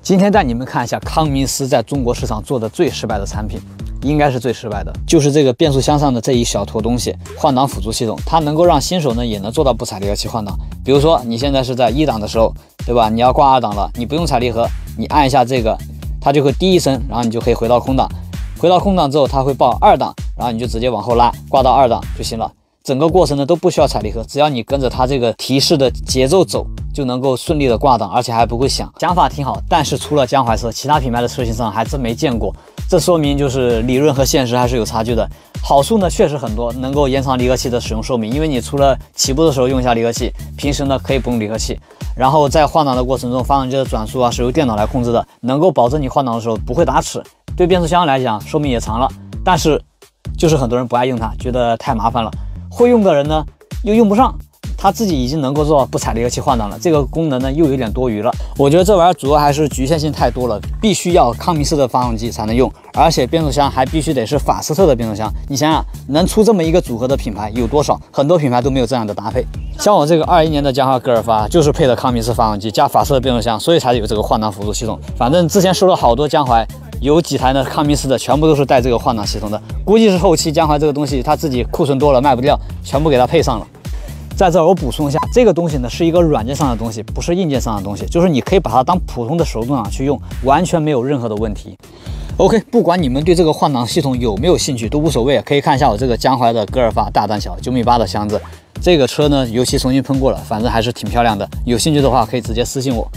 今天带你们看一下康明斯在中国市场做的最失败的产品，应该是最失败的，就是这个变速箱上的这一小坨东西——换挡辅助系统。它能够让新手呢也能做到不踩离合器换挡。比如说你现在是在1档的时候，对吧？你要挂2档了，你不用踩离合，你按一下这个，它就会滴一声，然后你就可以回到空档。回到空档之后，它会报2档，然后你就直接往后拉，挂到2档就行了。整个过程呢都不需要踩离合，只要你跟着它这个提示的节奏走，就能够顺利的挂档，而且还不会响。讲法挺好，但是除了江淮车，其他品牌的车型上还真没见过。这说明就是理论和现实还是有差距的。好处呢确实很多，能够延长离合器的使用寿命，因为你除了起步的时候用一下离合器，平时呢可以不用离合器。然后在换挡的过程中，发动机的转速是由电脑来控制的，能够保证你换挡的时候不会打齿。对变速箱来讲，寿命也长了，但是就是很多人不爱用它，觉得太麻烦了。会用的人呢又用不上，他自己已经能够做到不踩离合器换挡了，这个功能呢又有点多余了。我觉得这玩意儿主要还是局限性太多了，必须要康明斯的发动机才能用，而且变速箱还必须得是法斯特的变速箱。你想想，能出这么一个组合的品牌有多少？很多品牌都没有这样的搭配。像我这个21年的江淮戈尔法就是配的康明斯发动机加法斯特变速箱，所以才有这个换挡辅助系统。反正之前收了好多江淮，有几台呢康明斯的全部都是带这个换挡系统的，估计是后期江淮这个东西它自己库存多了卖不掉，全部给它配上了。在这儿我补充一下，这个东西呢是一个软件上的东西，不是硬件上的东西，就是你可以把它当普通的手动挡去用，完全没有任何的问题。OK， 不管你们对这个换挡系统有没有兴趣都无所谓，可以看一下我这个江淮的戈尔法大单小9.8米的箱子，这个车呢油漆重新喷过了，反正还是挺漂亮的。有兴趣的话可以直接私信我。